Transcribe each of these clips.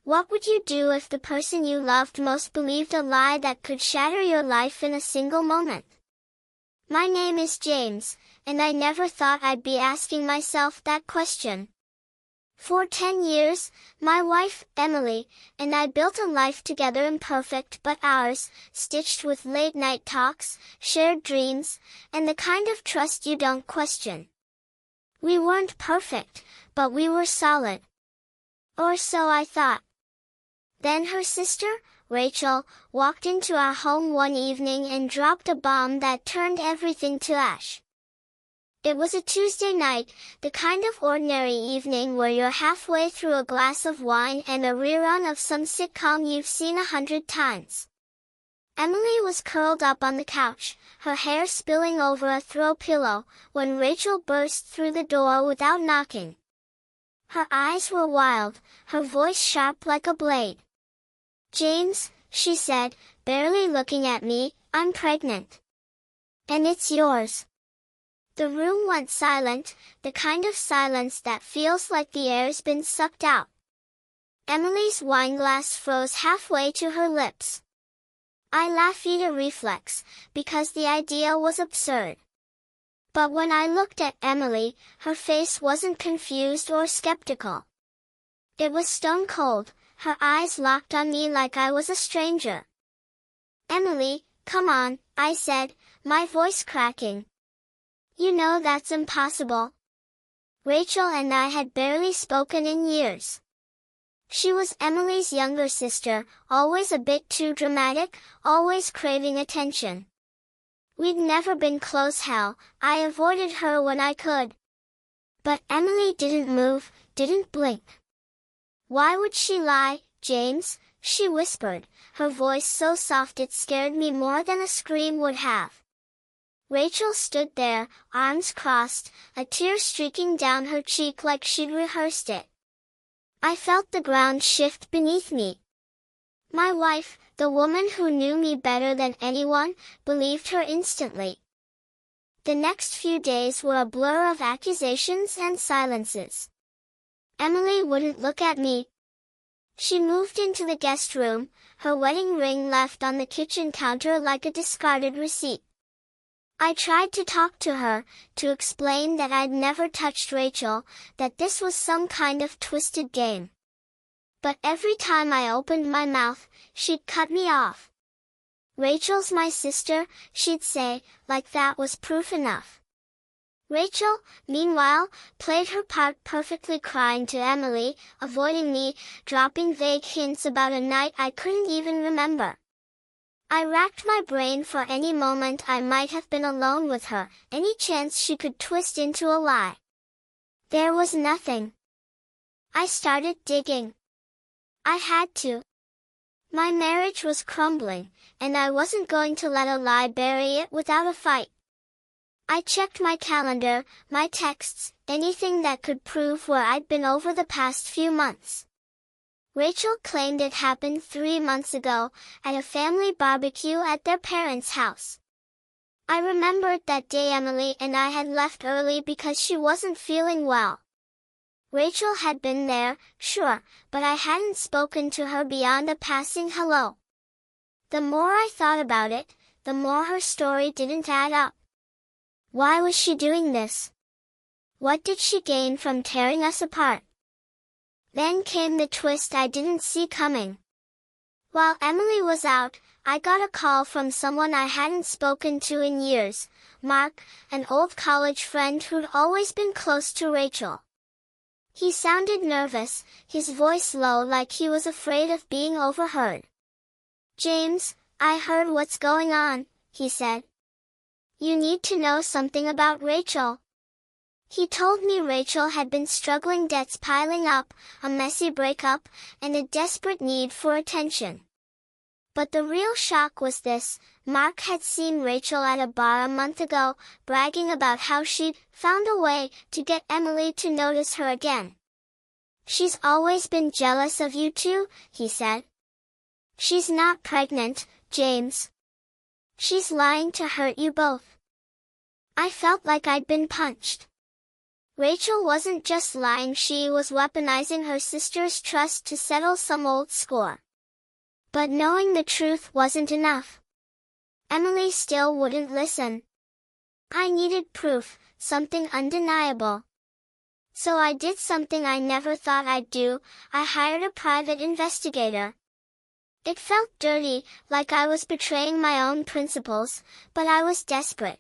What would you do if the person you loved most believed a lie that could shatter your life in a single moment? My name is James, and I never thought I'd be asking myself that question. For 10 years, my wife, Emily, and I built a life together, imperfect but ours, stitched with late-night talks, shared dreams, and the kind of trust you don't question. We weren't perfect, but we were solid. Or so I thought. Then her sister, Rachel, walked into our home one evening and dropped a bomb that turned everything to ash. It was a Tuesday night, the kind of ordinary evening where you're halfway through a glass of wine and a rerun of some sitcom you've seen 100 times. Emily was curled up on the couch, her hair spilling over a throw pillow, when Rachel burst through the door without knocking. Her eyes were wild, her voice sharp like a blade. "James," she said, barely looking at me, "I'm pregnant. And it's yours." The room went silent, the kind of silence that feels like the air's been sucked out. Emily's wineglass froze halfway to her lips. I laughed, a reflex, because the idea was absurd. But when I looked at Emily, her face wasn't confused or skeptical. It was stone cold, her eyes locked on me like I was a stranger. "Emily, come on," I said, my voice cracking. "You know that's impossible." Rachel and I had barely spoken in years. She was Emily's younger sister, always a bit too dramatic, always craving attention. We'd never been close. Hell, I avoided her when I could. But Emily didn't move, didn't blink. "Why would she lie, James?" she whispered, her voice so soft it scared me more than a scream would have. Rachel stood there, arms crossed, a tear streaking down her cheek like she'd rehearsed it. I felt the ground shift beneath me. My wife, the woman who knew me better than anyone, believed her instantly. The next few days were a blur of accusations and silences. Emily wouldn't look at me. She moved into the guest room, her wedding ring left on the kitchen counter like a discarded receipt. I tried to talk to her, to explain that I'd never touched Rachel, that this was some kind of twisted game. But every time I opened my mouth, she'd cut me off. "Rachel's my sister," she'd say, like that was proof enough. Rachel, meanwhile, played her part perfectly, crying to Emily, avoiding me, dropping vague hints about a night I couldn't even remember. I racked my brain for any moment I might have been alone with her, any chance she could twist into a lie. There was nothing. I started digging. I had to. My marriage was crumbling, and I wasn't going to let a lie bury it without a fight. I checked my calendar, my texts, anything that could prove where I'd been over the past few months. Rachel claimed it happened 3 months ago, at a family barbecue at their parents' house. I remembered that day Emily and I had left early because she wasn't feeling well. Rachel had been there, sure, but I hadn't spoken to her beyond a passing hello. The more I thought about it, the more her story didn't add up. Why was she doing this? What did she gain from tearing us apart? Then came the twist I didn't see coming. While Emily was out, I got a call from someone I hadn't spoken to in years, Mark, an old college friend who'd always been close to Rachel. He sounded nervous, his voice low like he was afraid of being overheard. "James, I heard what's going on," he said. "You need to know something about Rachel." He told me Rachel had been struggling, debts piling up, a messy breakup, and a desperate need for attention. But the real shock was this: Mark had seen Rachel at a bar a month ago, bragging about how she'd found a way to get Emily to notice her again. "She's always been jealous of you two," he said. "She's not pregnant, James. She's lying to hurt you both." I felt like I'd been punched. Rachel wasn't just lying, she was weaponizing her sister's trust to settle some old score. But knowing the truth wasn't enough. Emily still wouldn't listen. I needed proof, something undeniable. So I did something I never thought I'd do. I hired a private investigator. It felt dirty, like I was betraying my own principles, but I was desperate.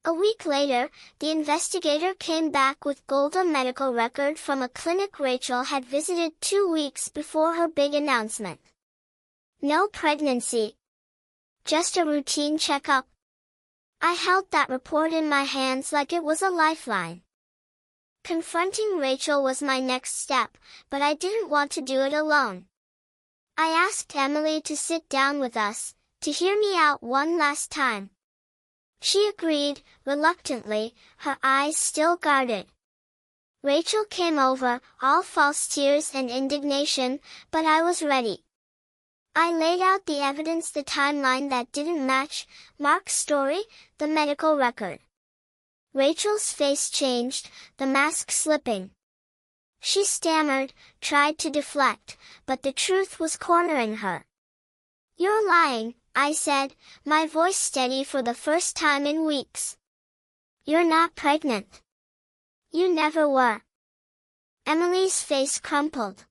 A week later, the investigator came back with a medical record from a clinic Rachel had visited 2 weeks before her big announcement. No pregnancy. Just a routine checkup. I held that report in my hands like it was a lifeline. Confronting Rachel was my next step, but I didn't want to do it alone. I asked Emily to sit down with us, to hear me out one last time. She agreed, reluctantly, her eyes still guarded. Rachel came over, all false tears and indignation, but I was ready. I laid out the evidence, the timeline that didn't match, Mark's story, the medical record. Rachel's face changed, the mask slipping. She stammered, tried to deflect, but the truth was cornering her. "You're lying," I said, my voice steady for the first time in weeks. "You're not pregnant. You never were." Emily's face crumpled.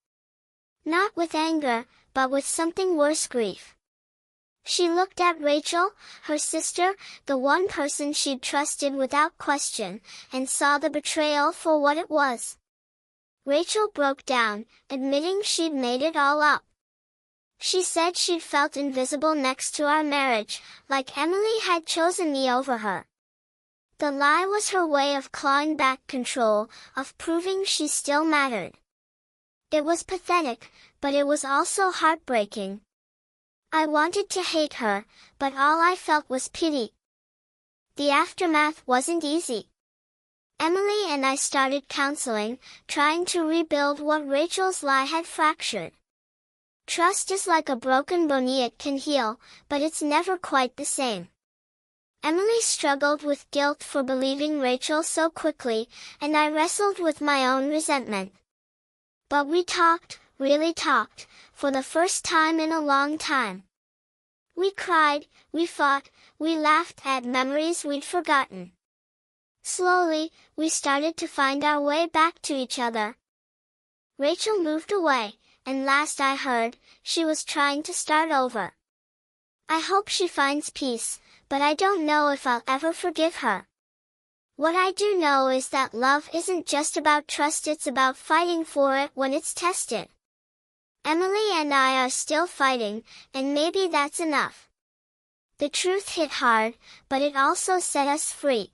Not with anger, but with something worse, grief. She looked at Rachel, her sister, the one person she'd trusted without question, and saw the betrayal for what it was. Rachel broke down, admitting she'd made it all up. She said she'd felt invisible next to our marriage, like Emily had chosen me over her. The lie was her way of clawing back control, of proving she still mattered. It was pathetic, but it was also heartbreaking. I wanted to hate her, but all I felt was pity. The aftermath wasn't easy. Emily and I started counseling, trying to rebuild what Rachel's lie had fractured. Trust is like a broken bone, it can heal, but it's never quite the same. Emily struggled with guilt for believing Rachel so quickly, and I wrestled with my own resentment. But we talked, really talked, for the first time in a long time. We cried, we fought, we laughed at memories we'd forgotten. Slowly, we started to find our way back to each other. Rachel moved away, and last I heard, she was trying to start over. I hope she finds peace, but I don't know if I'll ever forgive her. What I do know is that love isn't just about trust, it's about fighting for it when it's tested. Emily and I are still fighting, and maybe that's enough. The truth hit hard, but it also set us free.